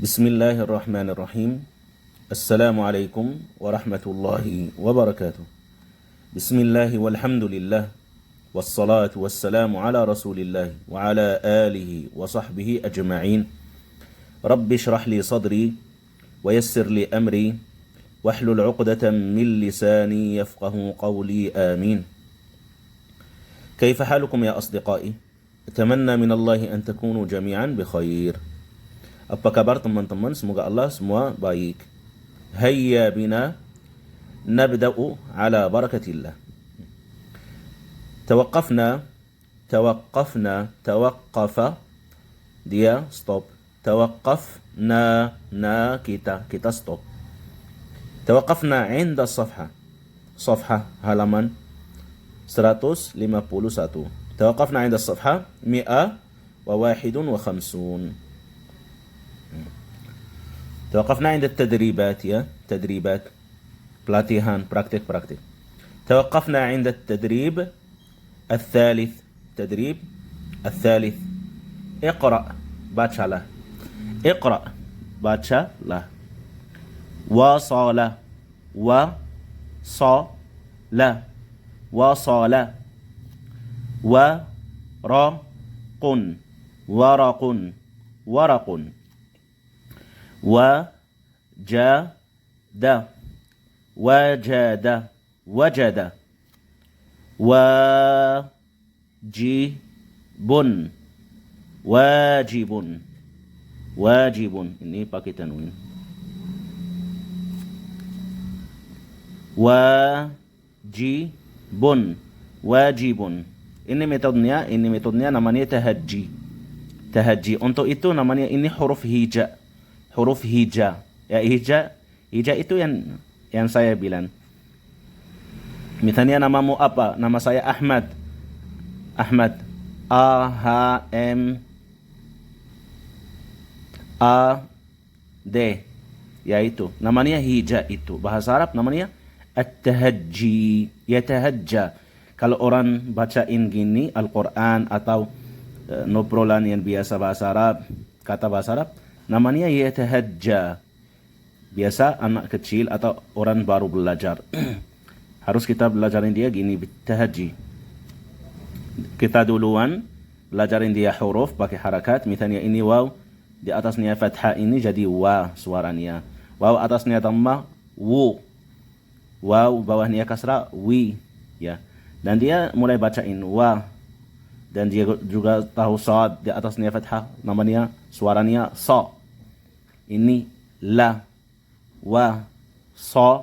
Bismillahirrahmanirrahim. Assalamualaikum warahmatullahi wabarakatuh. Bismillahi walhamdulillah. Wassalatu wassalamu ala rasulillah wa ala alihi wa sahbihi ajma'in. Rabbi shrah li sadri wa yassir li amri wahlul 'uqdatan min lisani yafqahu qawli. Amin. Kaifa halukum ya asdiqai? Atamanna min Allahi an takunu jami'an bi khair. Apa kabar teman-teman? Semoga Allah semua baik. Hayya bina nabda'u ala barakatillah. Tawaqqafa dia stop. Tawaqqafna kita stop. Tawaqqafna 'inda safha halaman 151. Tawaqqafna 'inda safha 151. توقفنا عند التدريبات تدريبات pelatihan praktik. توقفنا عند التدريب الثالث اقرأ bacalah وصل ورق وجد واجب ini pakai tanwin. wajibun ini metodenya namanya tahajji. Untuk itu namanya ini huruf hija. Ya, hija itu yang saya bilang. Misalnya namamu apa? Nama saya Ahmad. A-H-M-A-D. Ya itu. Namanya hija itu. Bahasa Arab namanya at-tahajji. Yatahajja. Kalau orang bacain gini Al-Quran atau nobrolan yang biasa bahasa Arab, kata bahasa Arab, namanya yatahajja. Biasa anak kecil atau orang baru belajar harus kita belajarin dia gini, tahajji. Kita duluan belajarin dia huruf pakai harakat. Misalnya ini waw, di atasnya fathah ini jadi wa suaranya. Waw atasnya dhammah wu. Waw bawahnya kasrah wi, ya. Dan dia mulai bacain wa. Dan dia juga tahu sad di atasnya fathah, namanya suaranya sa. Ini la, wa, sa,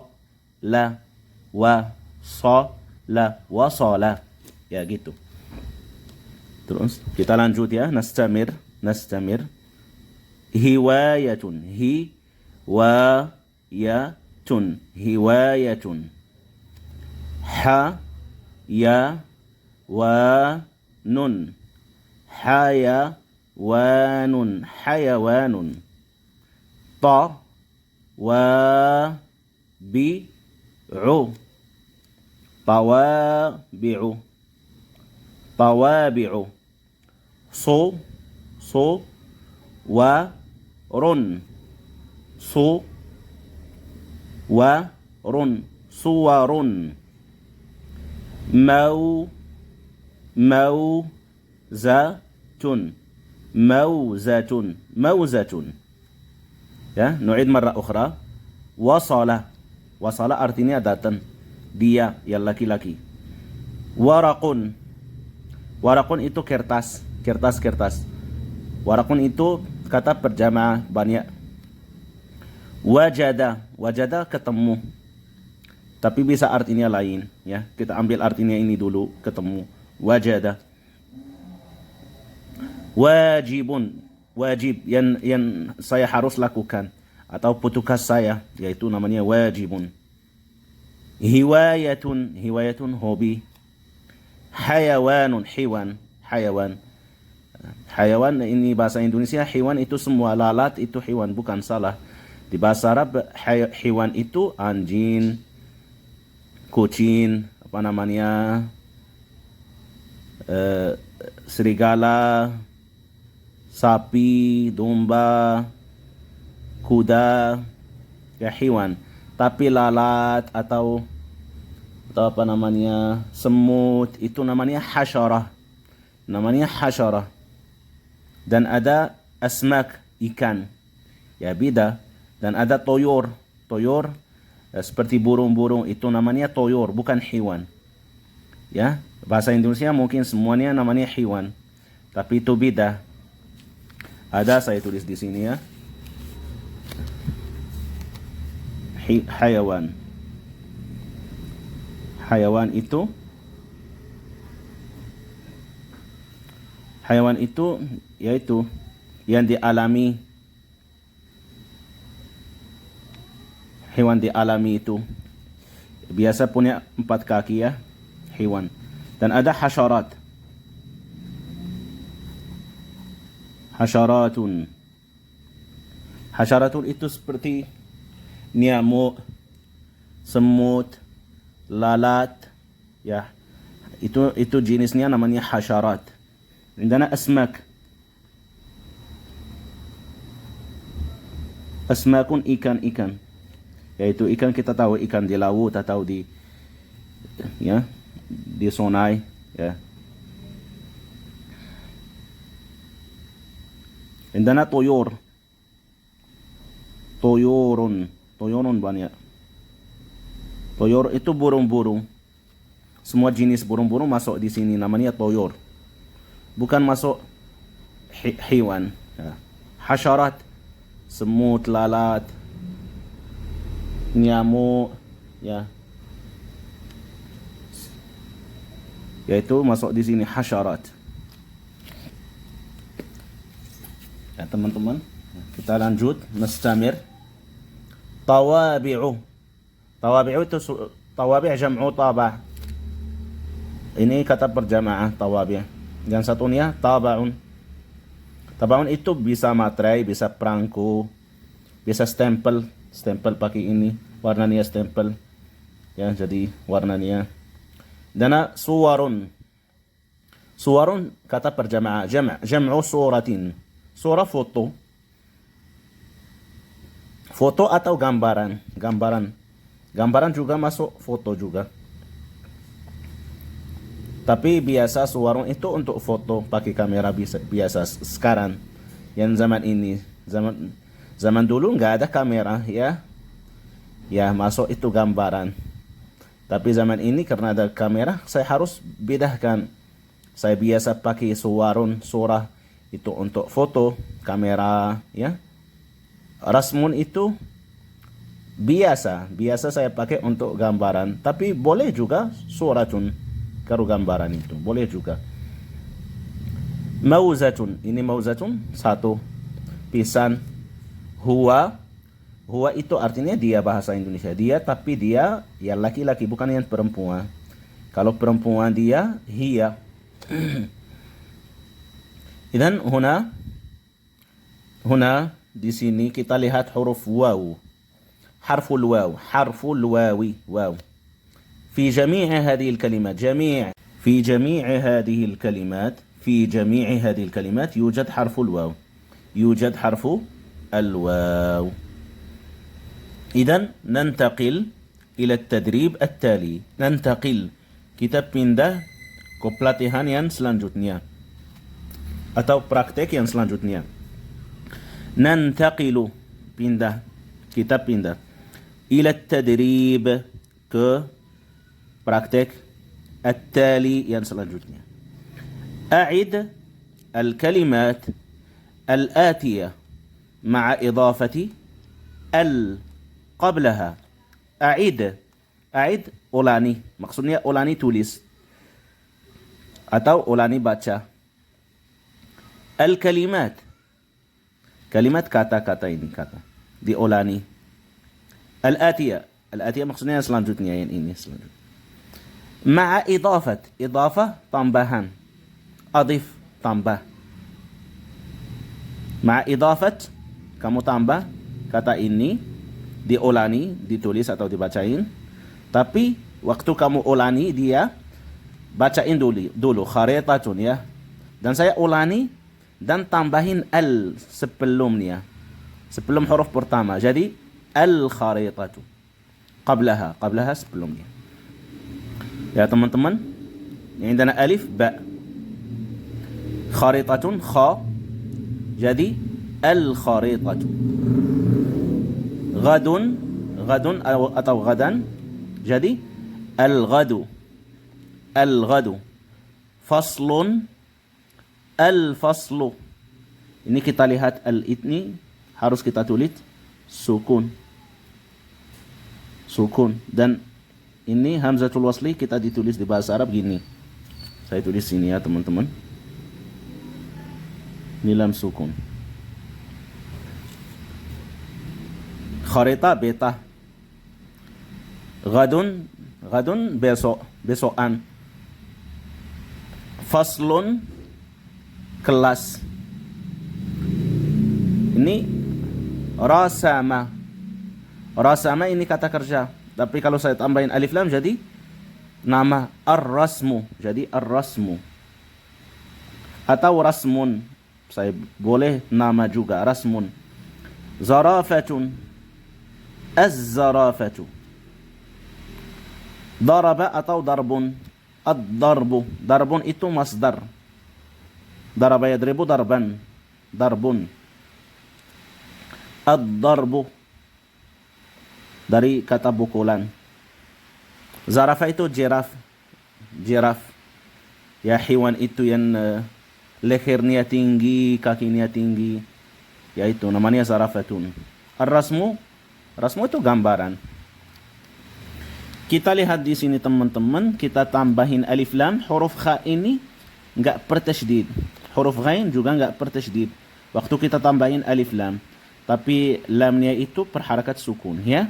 la, wa, sa, la, wa, sa, la. Ya gitu. Terus kita lanjut ya. Nastamir. Hiwayatun. Ha, ya, wa, nun. Hayawanun. Ta, wa, bi'u. Tawabi'u. So, wa, run. Suwarun. Mauzatun. Ya, nu'id marra ukhra. Wasala artinya datang, dia yang laki-laki. Waraqun itu kertas. Waraqun itu kata berjamaah banyak. Wajada ketemu, tapi bisa artinya lain, ya. Kita ambil artinya ini dulu, ketemu. Wajada. Wajib yang saya harus lakukan atau petugas saya, yaitu namanya wajibun. Hiwayatun hobi. Hayawan ini bahasa Indonesia. Hewan itu semua, lalat itu hewan, bukan salah. Di bahasa Arab hewan itu anjing, kucing, serigala, sapi, domba, kuda, ya hewan. Tapi lalat atau apa namanya semut itu namanya hasyarah. Namanya hasyarah. Dan ada asmak, ikan. Ya beda. Dan ada toyor. Toyor seperti burung-burung itu namanya toyor, bukan hewan. Ya, bahasa Indonesia mungkin semuanya namanya hewan. Tapi itu beda. Ada saya tulis di sini ya. Hayawan. Hayawan itu yaitu yang dialami. Hewan dialami itu biasa punya 4 kaki ya, hewan. Dan ada hasyarat. Hasyaratun. Hasyaratun itu seperti nyamuk, semut, lalat, ya. Itu jenisnya namanya hasyarat. Indana asmak. Asmakun ikan-ikan. Yaitu ikan kita tahu ikan di laut atau di sungai, ya. Indana toyor. Toyorun banyak. Toyor itu burung-burung. Semua jenis burung-burung masuk di sini namanya toyor. Bukan masuk hewan. Ya. Hasyarat, semut, lalat, nyamuk, ya. Yaitu masuk di sini hasyarat. Ya teman-teman, kita lanjut mustamir. Tawabi'u. Tawabi'u itu tawabi' jam'u tabah. Ini kata berjamaah tawabi'. Yang satunya taba'un. Taba'un itu bisa materai, bisa perangko, bisa stempel. Stempel pakai ini, warnanya stempel. Ya, jadi warnanya. Dana suwarun. Suwarun kata berjamaah. Jam'u suratin. Surah foto. Foto atau gambaran. Gambaran juga masuk foto juga. Tapi biasa suwarun itu untuk foto pakai kamera biasa sekarang. Yang zaman ini, zaman dulu nggak ada kamera, ya. Ya, masuk itu gambaran. Tapi zaman ini karena ada kamera, saya harus bedakan. Saya biasa pakai suwarun, surah itu untuk foto, kamera, ya. Rasmun itu biasa saya pakai untuk gambaran, tapi boleh juga suratun kalau gambaran itu boleh juga. Mauzatun, ini mauzatun satu pisan. Huwa itu artinya dia, bahasa Indonesia dia, tapi dia ya laki-laki bukan yang perempuan. Kalau perempuan dia hiya. Dan huna di sini kita lihat huruf waw. Harful wawi, waw. في جميع هذه الكلمات يوجد حرف الواو. إذن ننتقل إلى التدريب التالي. Kita pindah ke pelatihan yang selanjutnya atau praktek yang selanjutnya. Nantaqilu, kita pindah ila tadrib, ke praktek at-tali yang selanjutnya. A'id al-kalimat al-atiyah ma'a idafati al qablaha. A'id ulani, maksudnya ulani tulis atau ulani baca. Al-kalimat, kalimat kata-kata ini, kata diulani. Al-atiyah maksudnya selanjutnya, yang ini selanjutnya. Ma'a idafah tambahan. Adif, tambah. Ma'a idafat, kamu tambah kata ini, diulani, ditulis atau dibacain. Tapi waktu kamu ulani dia bacain dulu kharitatun, ya. Dan saya ulani dan tambahin al sebelumnya. sebelum huruf pertama. Jadi al-kharitatu. Qablaha sebelumnya. Ya teman-teman, yang indana alif ba. Kharitatun kha. Jadi al-kharitatu. Ghadun atau ghadan. Jadi al-ghadu. Faslun al-faslu. Ini kita lihat al-itni harus kita tulis sukun. Dan ini hamzatul wasli kita ditulis di bahasa Arab gini. Saya tulis sini ya teman-teman. Ini lam sukun. Kharita beta. Ghadun besokan. Faslun kelas. Ini rasama ini kata kerja. Tapi kalau saya tambahin alif lam jadi nama ar-rasmu. Jadi ar-rasmu. Atau rasmun. Saya boleh nama juga rasmun. Zarafatun. Az-zarafatu. Daraba atau darbun. Ad-darbu. Darbun itu masdar. Daraba yadribu darban. Darbun. Ad-darbu dari kata pukulan. Zarafa itu jiraf. Ya hewan itu yang lehernya tinggi, kakinya tinggi. Yaitu namanya zarafatun. Ar-rasmu itu gambaran. Kita lihat di sini teman-teman, kita tambahin alif lam, huruf kha ini enggak bertasydid. Huruf ghain juga enggak bertasydid. Waktu kita tambahin alif lam. Tapi lamnya itu berharakat sukun ya.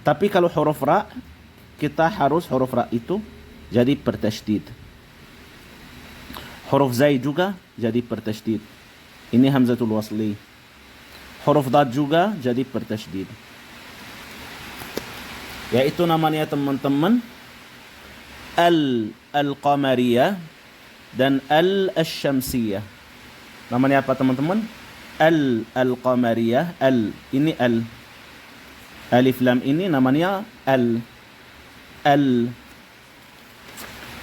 Tapi kalau huruf ra, kita harus huruf ra itu jadi bertasydid. Huruf zai juga jadi bertasydid. Ini hamzatul wasli. Huruf dad juga jadi bertasydid. Yaitu namanya teman-teman al-qamariyah dan al-syamsiyah. Namanya apa teman-teman? Al-qamariyah, ini alif lam ini namanya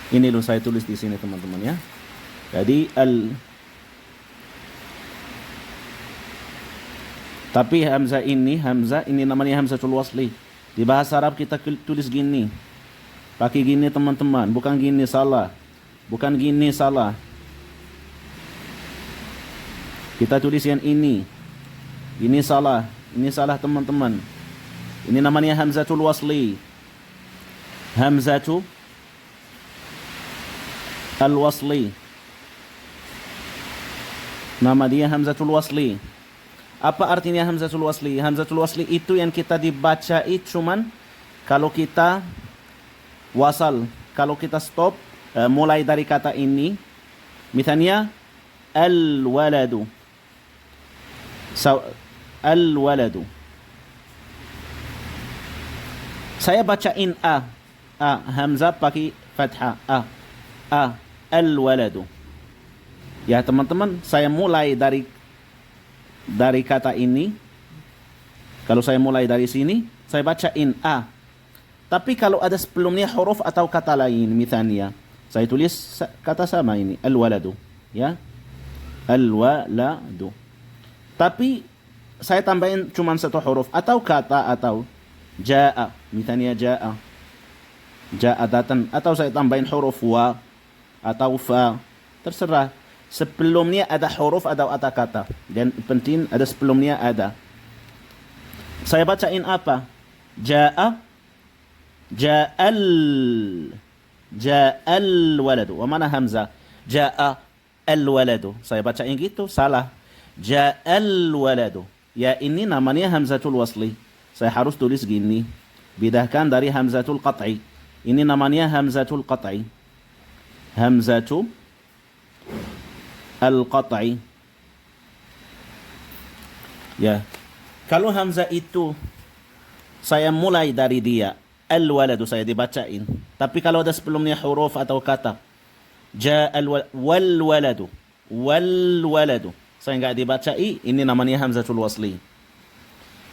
ini loh saya tulis di sini teman-teman ya. Jadi tapi hamzah ini namanya hamzatul wasli. Di bahasa Arab kita tulis gini. Pakai gini teman-teman, bukan gini salah. Kita tulis yang ini. Ini salah teman-teman. Ini namanya hamzatul wasli. Hamzatu al-wasli. Nama dia hamzatul wasli. Apa artinya hamzatul wasli? Hamzatul wasli itu yang kita dibaca cuman kalau kita wasal. Kalau kita stop mulai dari kata ini. Misalnya al-waladu. Al-waladu. Saya bacain a. Hamzah pakai fathah. Al-waladu. Ya teman-teman, saya mulai dari kata ini. Kalau saya mulai dari sini, saya bacain a. Tapi kalau ada sebelumnya huruf atau kata lain, misalnya saya tulis kata sama ini, al-waladu. Ya. Al-waladu. Tapi saya tambahin cuma satu huruf atau kata atau jaa, misalnya jaa datang, atau saya tambahin huruf wa atau fa, terserah. Sebelumnya ada huruf atau ada kata, dan penting ada sebelumnya ada. Saya bacain apa? Ja'al waladu. Wa mana hamzah? Ja'a al waladu. Saya bacain gitu, salah. Ja'al waladu. Ya ini namanya hamzatul wasli. Saya harus tulis gini. Bedakan dari hamzatul qat'i. Ini namanya hamzatul qat'i. Hamzatul al-qat'i. Ya. Kalau hamzah itu saya mulai dari dia, al-waladu saya dibacain. Tapi kalau ada sebelumnya huruf atau kata, ja'al wal waladu. Saya enggak dibacai, ini namanya hamzatul wasli.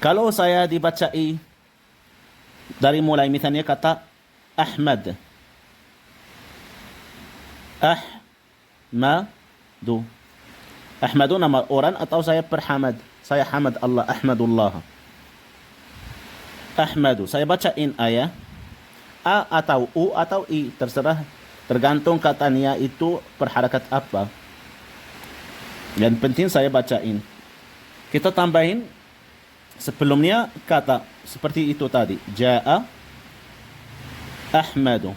Kalau saya dibacai dari mulai misalnya kata Ahmad. Ahmadu. Ahmadu nama orang atau saya berhamad. Saya hamad Allah, Ahmadullah. Ahmadu. Saya bacain ayah. A atau U atau I. Terserah. Tergantung katanya itu berharakat apa. Yang penting saya bacain. Kita tambahin sebelumnya kata seperti itu tadi. Ja'a Ahmadu.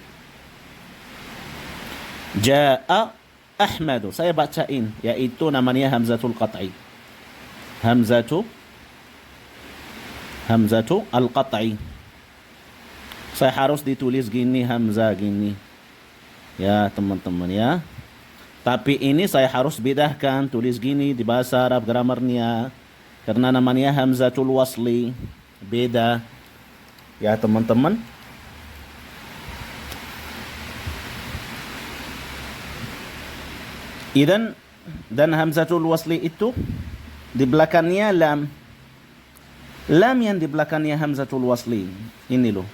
Ja'a Ahmadu. Saya bacain. Yaitu namanya Hamzatul Qat'i. Hamzatu Al-Qat'i. Saya harus ditulis gini, Hamzah gini. Ya teman-teman ya. Tapi ini saya harus bedahkan. Tulis gini di bahasa Arab gramarnya. Karena namanya Hamzatul Wasli. Beda. Ya teman-teman. Dan Hamzatul Wasli itu di belakangnya lam. Lam yang di belakangnya Hamzatul Wasli. Ini loh.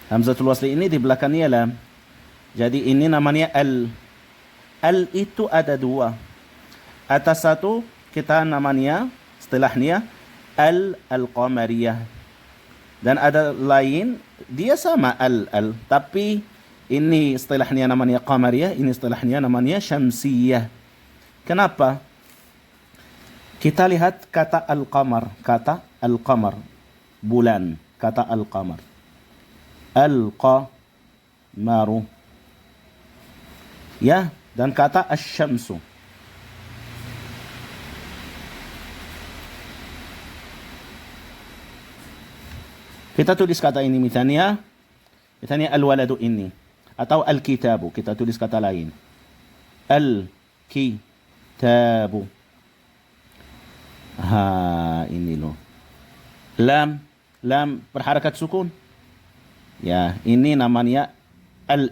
Hamzatul Wasli ini di belakangnya lam. Jadi ini namanya al. Al itu ada dua. Atas satu kita namanya istilahnya al-qamariyah. Dan ada lain dia sama al. Tapi ini istilahnya namanya qamariyah, ini istilahnya namanya syamsiyah. Kenapa? Kita lihat kata al-qamar, bulan, kata al-qamar. Al-qamaru. Ya, dan kata asy-syamsu. Kita tulis kata ini misalnya al-waladu ini atau al-kitabu, kita tulis kata lain. Al-kitabu. Ini loh. Lam berharakat sukun. Ya, ini namanya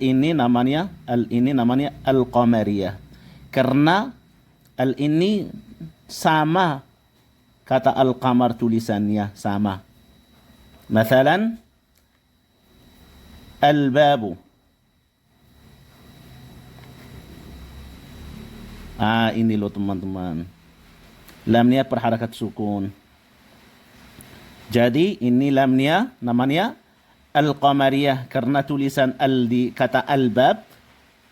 ini namanya al-qamariyah. Karena al ini sama kata al-qamar tulisannya sama. Masalan al-babu. Ini loh teman-teman. Lamnya berharakat sukun. Jadi ini lamnya namanya al-qamariyah karena tulisan al di kata al-bab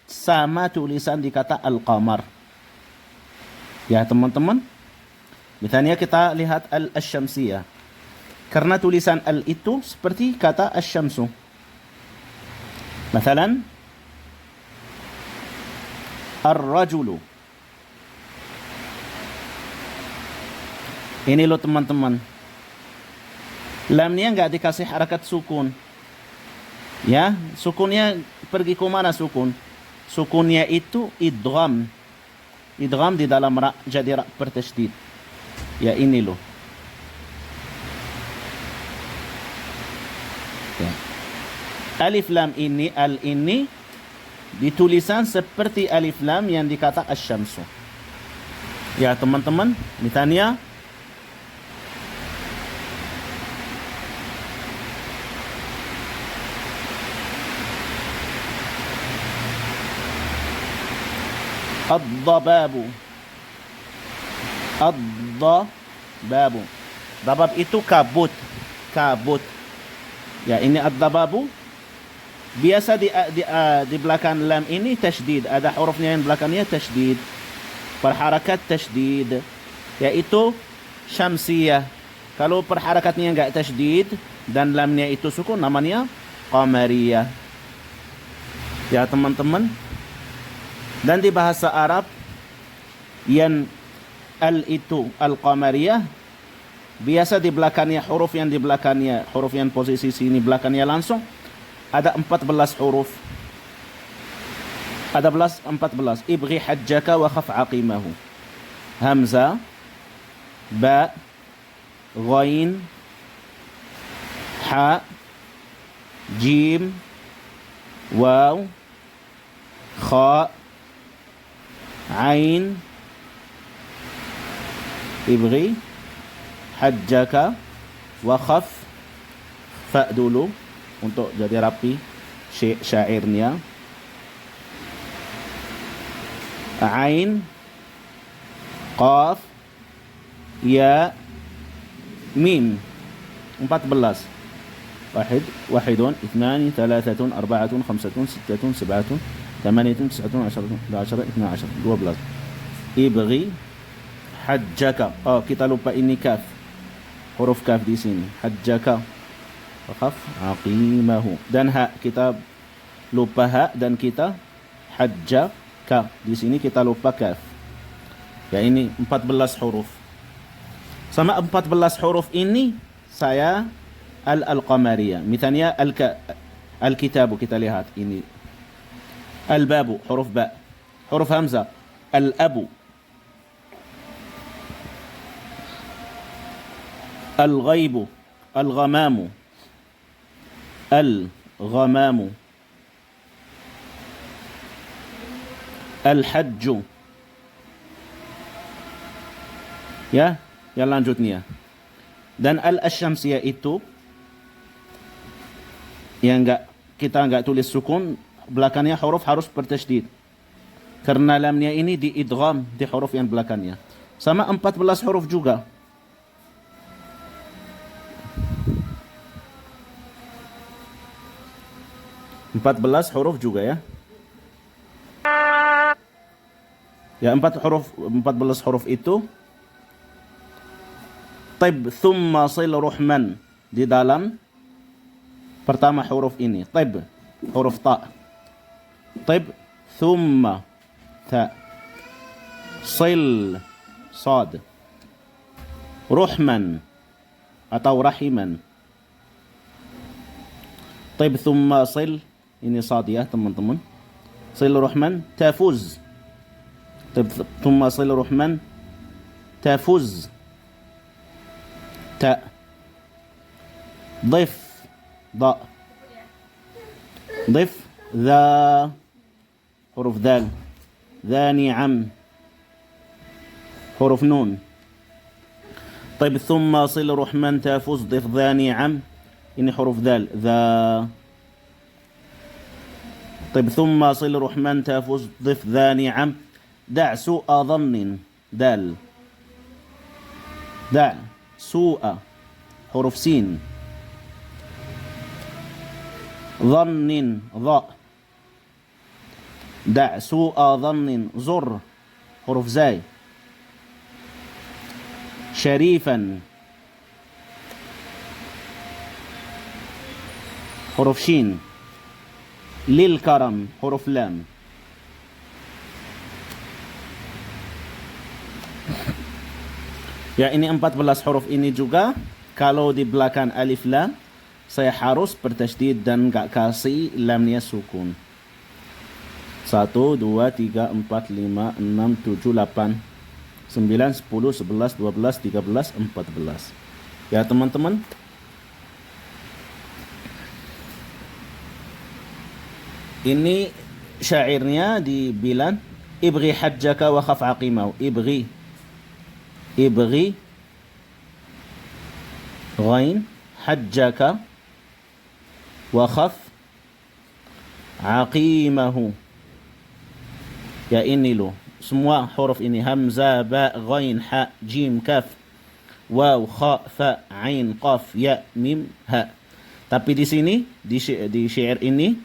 sama tulisan di kata al-qamar. Ya teman-teman. Misalnya kita lihat al-syamsiyah. Karena tulisan al itu seperti kata asy-syamsu. Masalan ar-rajulu. Ini loh teman-teman. Lamnya enggak dikasih harakat sukun. Ya, sukunnya pergi ke mana sukun? Sukunnya itu idgham. Idgham di dalam ra jadi ra bertasydid. Ya ini loh. Ya. Alif lam ini al ini ditulisan seperti alif lam yang dikata asy-syamsu. Ya teman-teman, misalnya ad-dababu. Ad-dababu. Dabab itu kabut. Kabut. Ya, ini ad-dababu. Biasa di belakang lam ini tasydid. Ada hurufnya yang belakangnya tasydid. Perharakat tasydid. Yaitu syamsiyah. Kalau perharakatnya enggak tasydid dan lamnya itu sukun namanya qamariyah. Ya teman-teman. Dan di bahasa Arab yang al itu al-qamariyah biasa di belakangnya huruf yang posisi sini belakangnya langsung ada 14 huruf. Ada 14. Ibghi hajjaka wa khaf aqimahu. Hamzah, ba, ghain, ha, jim, waw, kha, ain, ibghi hajjaka, wa khaf, fa dulu untuk jadi rapi syairnya. Ain, qaf, ya, mim. 14. wahidun, ithnani, thalathatun, arba'atun, khamsatun, sittatun, sab'atun, thamaniyatun, tis'atun, 10, 11, 12. Ibghi hajjaka. Oh, kita lupa ini kaf. Huruf kaf di sini. Hajjaka. Khaf aqimahu. Dan ha, kita lupa ha dan kita hajjaka. Di sini kita lupa kaf. Ya, ini 14 huruf. Sama 14 huruf ini saya al-qamariyah. Misalnya al-kitabu, kita lihat ini. Al-babu, huruf ba. Huruf hamzah. Al-abu. Al-ghaibu. Al-ghamamu. Al-ghamamu. Al-hajju. Ya, yang lanjutnya. Dan al-syamsiyah itu yang kita enggak tulis sukun, belakangnya huruf harus bertasydid. Karena lamnya ini diidgham di huruf yang belakangnya. Sama 14 huruf juga. Empat belas huruf juga ya. Ya, 14 huruf itu. Tib, thumma sil ruhman. Di dalam pertama huruf ini. Tib, huruf ta. Tib, thumma ta. Sil, sad. Ruhman atau rahiman. Tib, thumma sil. Ini sad ya teman-teman. Sil ruhman, tafuz. Tib, thumma sil ruhman, tafuz. Ta. Dhif, da. Dhif, dha. Huruf dhal. Dha ni'am. Huruf nun. طيب ثم صل رحمن تفوز ضف ذا نعم. ini huruf dhal. Dha. طيب ثم صل رحمن تفوز ضف ذا نعم. دع سوء ظن. دال. دع سوء huruf sin. ظن ضاء. دع سوء ظن. زر huruf zai. شريفا huruf shin. للكرم huruf lam. Ya, ini 14 huruf ini juga. Kalau di belakang alif lam, saya harus bertasydid dan gak kasih lamnya sukun. 1, 2, 3, 4, 5, 6, 7, 8, 9, 10, 11, 12, 13, 14. Ya teman-teman. Ini syairnya dibilang ibghi hajjaka wa khaf aqimahu. Ibghi ghain hajjaka wa khaf aqimahu. Ya, ini loh. Semua huruf ini hamzah, ba, ghain, ha, jim, kaf, waw, kha, fa, ain, qaf, ya, mim, ha. Tapi di sini di syair ini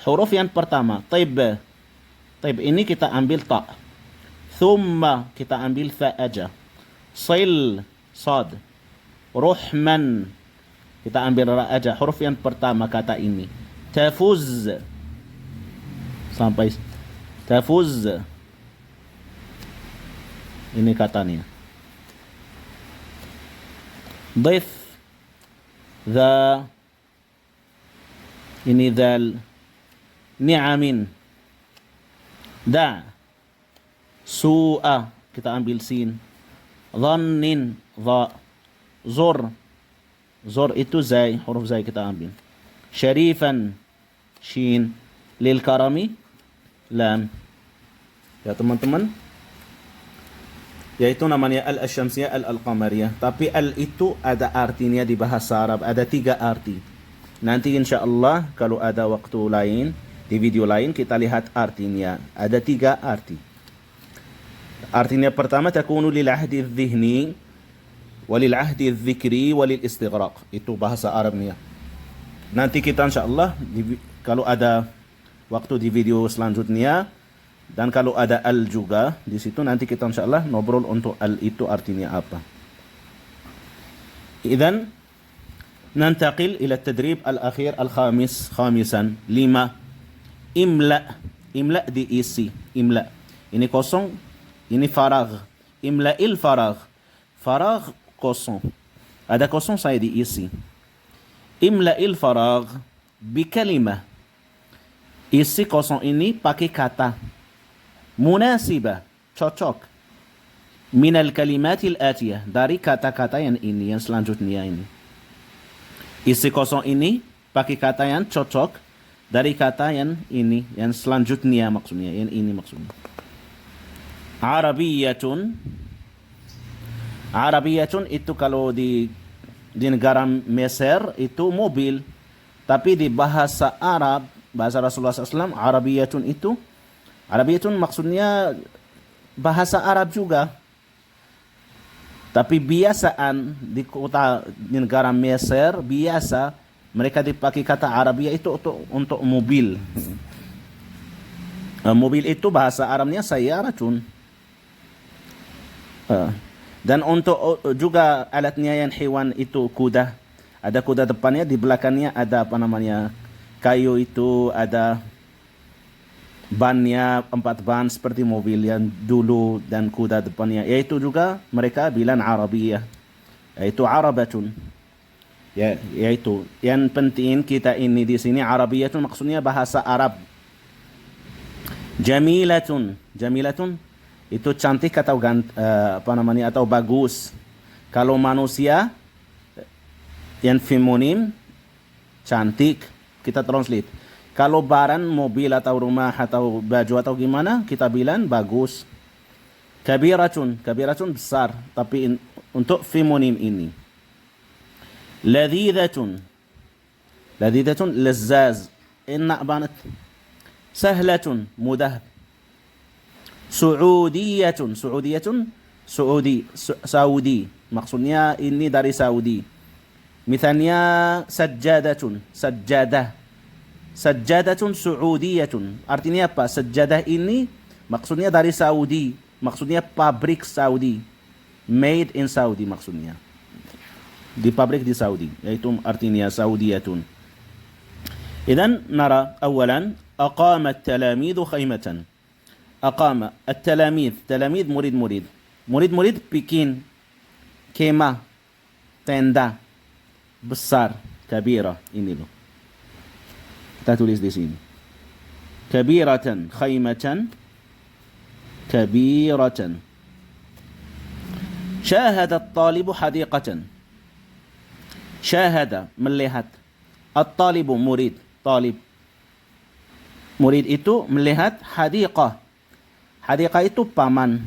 huruf yang pertama taib. Taib ini kita ambil ta. Thumma kita ambil fa aja. Sil, sad. Ruhman kita ambil ra aja. Huruf yang pertama kata ini. Tafuz. Sampai tafuz. Ini katanya. Dhif. Dha. Ini dhal. Ni'amin. Da. Su'a. Kita ambil sin. Dhannin. Dha. Zur. Zur itu zai. Huruf zai kita ambil. Syarifan. Shin. Lil karami. Lam. Ya teman-teman. yaitu namanya al-syamsiyah, al-qamariyah. Tapi al itu ada artinya di bahasa Arab, ada 3 arti. Nanti insya Allah kalau ada waktu lain, di video lain kita lihat artinya. Ada 3 arti. Artinya pertama, takunu lil ahdi dhihni, walil ahdi dzikri, walil istighraq. Itu bahasa Arabnya. Nanti kita insya Allah, kalau ada waktu di video selanjutnya, dan kalau ada al juga di situ, nanti kita insya Allah ngobrol untuk al itu artinya apa. Idzan nantaqil ila tadrib al-akhir al-khamis, khamisan 5. Imla. Imla diisi. Imla. Ini kosong, ini faragh. Imla'il faragh. Faragh kosong. Ada kosong, saya diisi. Imla'il faragh bikalimah. Isi kosong ini pakai kata munasibah, cocok, minal kalimatil atiyah, dari kata-kata yang ini, yang selanjutnya ini. Isi kosong ini pakai kata yang cocok dari kata yang ini, yang selanjutnya maksudnya, yang ini maksudnya. Arabiyatun. Arabiyatun itu kalau di negara Mesir itu mobil, tapi di bahasa Arab, bahasa Rasulullah SAW, Arabiyatun itu, Arabiyatun maksudnya bahasa Arab juga. Tapi biasaan di kota di negara Mesir, biasa mereka dipakai kata Arabiyah itu untuk mobil. Mobil itu bahasa Arabnya sayyaratun. Dan untuk juga alatnya yang hewan itu kuda. Ada kuda depannya, di belakangnya ada apa namanya, kayu itu, ada bannya 4 ban seperti mobil yang dulu, dan kuda depannya, yaitu juga mereka bilang Arabiyah, yaitu Arabatun. Yaitu yang penting kita ini di sini Arabiyatun maksudnya bahasa Arab. Jamilatun. Jamilatun itu cantik atau apa namanya, atau bagus. Kalau manusia yang feminim cantik, kita translate. Kalau barang, mobil atau rumah atau baju atau gimana, kita bilang bagus. Kabiratun. Kabiratun besar, tapi untuk feminim ini. Ladhidatun. Ladhidatun lezaz, enak banget. Sahlatun, mudah. Su'udiyatun. Su'udiyatun, Saudi. Maksudnya ini dari Saudi. Misalnya sajjadatun, sajjadah. Sajjadatun Su'udiyatun. Artinya apa? Sajjadah ini maksudnya dari Saudi. Maksudnya pabrik Saudi. Made in Saudi maksudnya. Di pabrik di Saudi. Yaitu artinya Saudiyatun. Idan nara awalan. Aqama at-talamidhu khaymatan. Aqama at-talamidh. Talamidh murid-murid. Murid-murid bikin kemah, tenda besar, kabira. Ini loh. Kita tulis di sini. Kabiratan, khaymatan, kabiratan. Syahada at-talibu hadiqatan. Syahada, melihat. At-talibu, murid, talib. Murid itu melihat hadiqah. Hadiqah itu paman.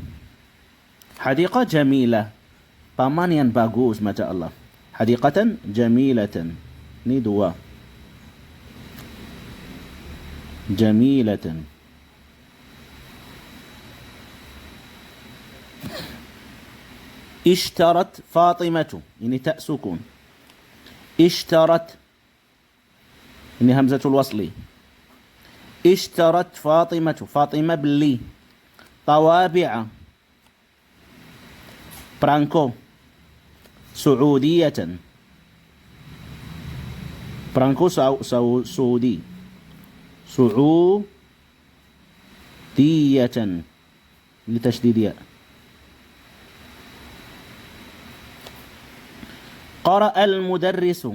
Hadiqah jamilah. Paman yang bagus, masya Allah. Hadiqatan jamilatan. Ini 2. جميلة. اشترت فاطمة. ini tak sukun. اشترت. ini hamzatul wasli. اشترت فاطمة. Fatimah beli. طوابع. perangko. سعودية. perangko Saudi. سعودية لتشديد ياء. قرأ المدرس.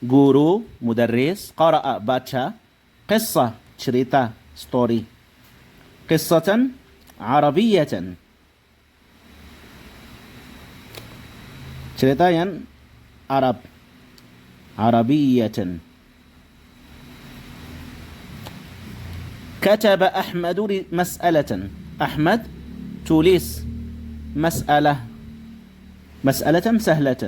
guru, مدرس. قرأ baca. قصة cerita, story. قصة عربية. cerita yang Arab. عربية. كتب أحمد مسألة. أحمد tulis مسألة مسألة سهلة.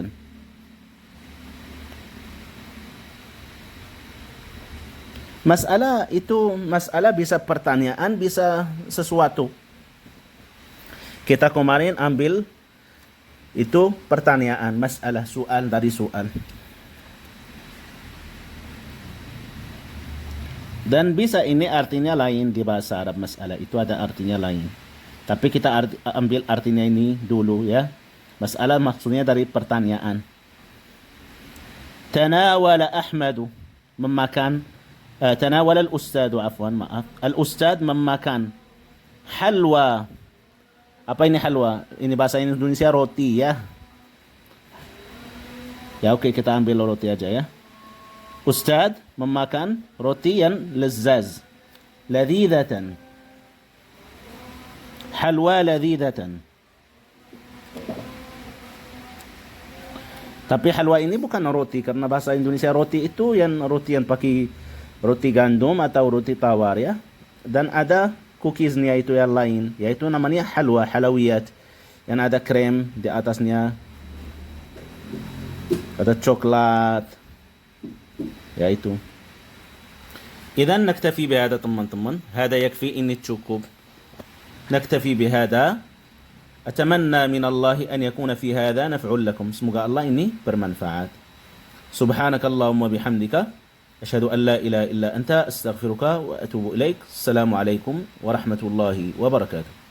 Masalah itu, masalah bisa pertanyaan, bisa sesuatu. Kita kemarin ambil itu pertanyaan, masalah, soal dari soal. Dan bisa ini artinya lain di bahasa Arab, masalah itu ada artinya lain. Tapi kita ambil artinya ini dulu ya. Masalah maksudnya dari pertanyaan. Tanawala Ahmadu, memakan. تناول الأستاذ عفوا maaf. الأستاذ memakan halwa. Apa ini halwa? Ini bahasa Indonesia roti ya. Ya oke, kita ambil roti aja ya. Ustadz memakan roti yang lezaz. Ladhidatan. Halwa ladhidatan. Tapi halwa ini bukan roti, karena bahasa Indonesia roti itu yang roti yang pakai roti gandum atau roti tawar ya. Dan ada cookiesnya itu yang lain, yaitu namanya halwa, halawiyat, yang ada krem di atasnya, ada coklat, yaitu. Idan naktafi bihada teman-teman, hada yakfi, ini cukup. Naktafi bihada. Atamanna min Allah an yakuna fi hada naf'ul lakum. Semoga Allah ini bermanfaat. Subhanakallahumma bihamdika أشهد أن لا إله إلا أنت أستغفرك وأتوب إليك. السلام عليكم ورحمة الله وبركاته.